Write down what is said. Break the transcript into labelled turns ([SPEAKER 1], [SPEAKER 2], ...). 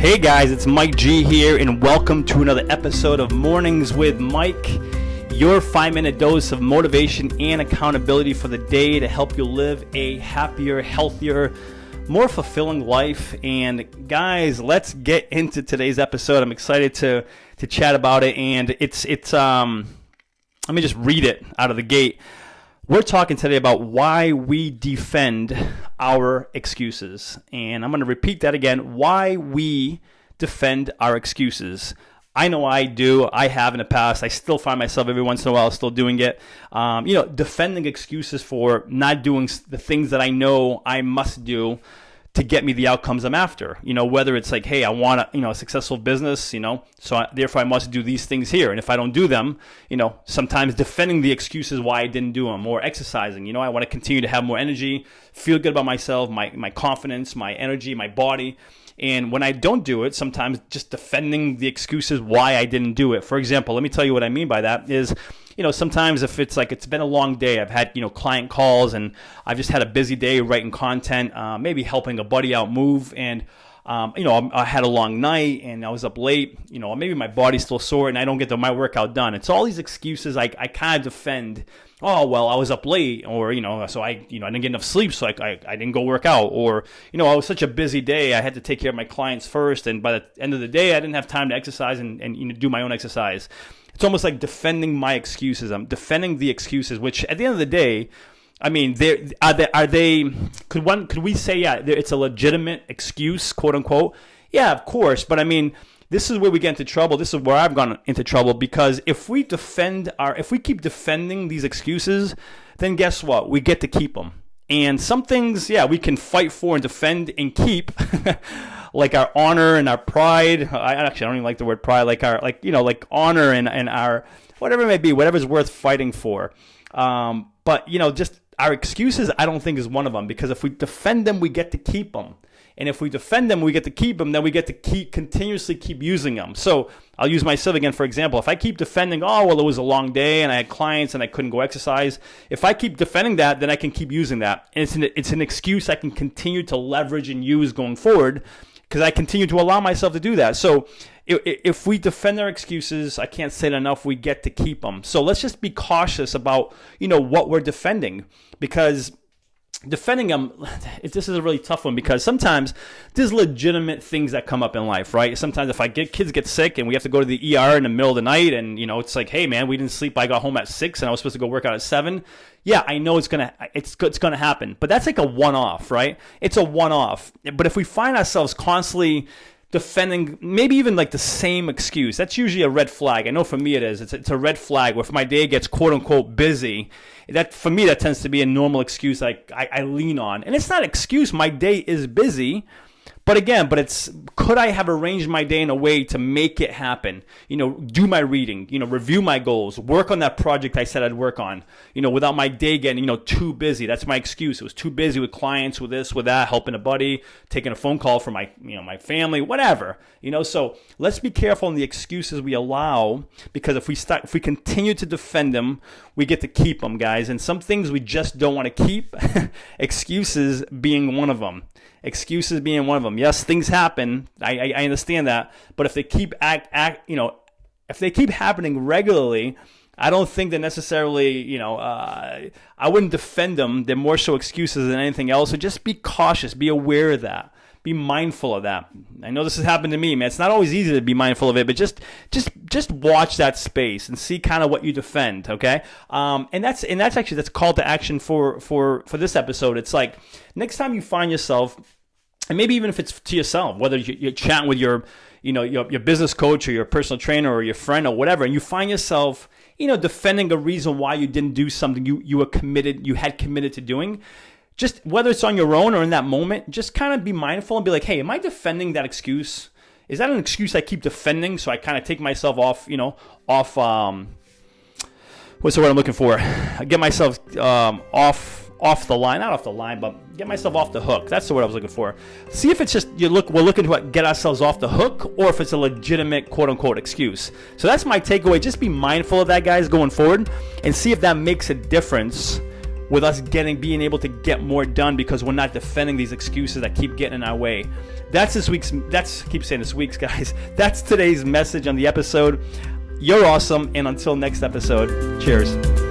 [SPEAKER 1] Hey guys, it's Mike G here, and welcome to another episode of Mornings with Mike, your 5-minute dose of motivation and accountability for the day to help you live a happier, healthier, more fulfilling life. And guys, let's get into today's episode. I'm excited to chat about it, and it's let me just read it out of the gate. We're talking today about why we defend our excuses. And I'm going to repeat that again, why we defend our excuses. I know I do. I have in the past. I still find myself every once in a while still doing it. Defending excuses for not doing the things that I know I must do to get me the outcomes I'm after. Whether it's like, hey, I want a successful business, so therefore I must do these things here. And if I don't do them, sometimes defending the excuses why I didn't do them, or exercising. I want to continue to have more energy, feel good about myself, my confidence, my energy, my body. And when I don't do it, sometimes just defending the excuses why I didn't do it. For example, let me tell you what I mean by that is, sometimes if it's like it's been a long day, I've had, client calls, and I've just had a busy day writing content, maybe helping a buddy out move, and I had a long night and I was up late, maybe my body's still sore and I don't get my workout done. It's all these excuses I kind of defend. Oh, well, I was up late, or, so I didn't get enough sleep, so I didn't go work out, or, I was such a busy day, I had to take care of my clients first, and by the end of the day, I didn't have time to exercise and do my own exercise. It's almost like defending my excuses. I'm defending the excuses, which at the end of the day, I mean, could we say, yeah, it's a legitimate excuse, quote unquote? Yeah, of course. But I mean, this is where we get into trouble. This is where I've gone into trouble, because if we keep defending these excuses, then guess what? We get to keep them. And some things, yeah, we can fight for and defend and keep, like our honor and our pride. I don't even like the word pride. Like honor and our whatever it may be, whatever's worth fighting for. But just our excuses, I don't think is one of them, because if we defend them, we get to keep them. And if we defend them, we get to keep them, then we get to continuously keep using them. So I'll use myself again, for example. If I keep defending, oh, well, it was a long day and I had clients and I couldn't go exercise. If I keep defending that, then I can keep using that. And it's an excuse I can continue to leverage and use going forward, because I continue to allow myself to do that. So if we defend our excuses, I can't say it enough, we get to keep them. So let's just be cautious about, what we're defending, because defending them, this is a really tough one, because sometimes there's legitimate things that come up in life, right? Sometimes if kids get sick and we have to go to the ER in the middle of the night, and it's like, hey man, we didn't sleep. I got home at 6 and I was supposed to go work out at 7. Yeah, I know it's gonna happen, but that's like a one-off, right? It's a one-off. But if we find ourselves constantly defending maybe even like the same excuse, that's usually a red flag. I know for me it is. It's a red flag where if my day gets quote unquote busy, that for me that tends to be a normal excuse I lean on. And it's not an excuse, my day is busy. But it's, could I have arranged my day in a way to make it happen? Do my reading, review my goals, work on that project I said I'd work on, without my day getting, too busy. That's my excuse. It was too busy with clients, with this, with that, helping a buddy, taking a phone call from my family, whatever, So let's be careful in the excuses we allow, because if we continue to defend them, we get to keep them, guys. And some things we just don't want to keep, excuses being one of them. Excuses being one of them. Yes, things happen. I understand that, but if they keep if they keep happening regularly, I don't think they're necessarily, I wouldn't defend them. They're more so excuses than anything else. So just be cautious. Be aware of that. Be mindful of that. I know this has happened to me, man. It's not always easy to be mindful of it, but just watch that space and see kind of what you defend, okay? And that's call to action for this episode. It's like, next time you find yourself, and maybe even if it's to yourself, whether you're chatting with your business coach or your personal trainer or your friend or whatever, and you find yourself, defending a reason why you didn't do something you had committed to doing. Just whether it's on your own or in that moment, just kind of be mindful and be like, hey, am I defending that excuse? Is that an excuse I keep defending? So I kind of take myself off, what's the word I'm looking for? I get myself off the line, not off the line, but get myself off the hook. That's the word I was looking for. See if it's just we're looking to get ourselves off the hook, or if it's a legitimate quote unquote excuse. So that's my takeaway. Just be mindful of that, guys, going forward, and see if that makes a difference with us being able to get more done because we're not defending these excuses that keep getting in our way. That's keep saying this week's, guys. That's today's message on the episode. You're awesome, and until next episode, cheers.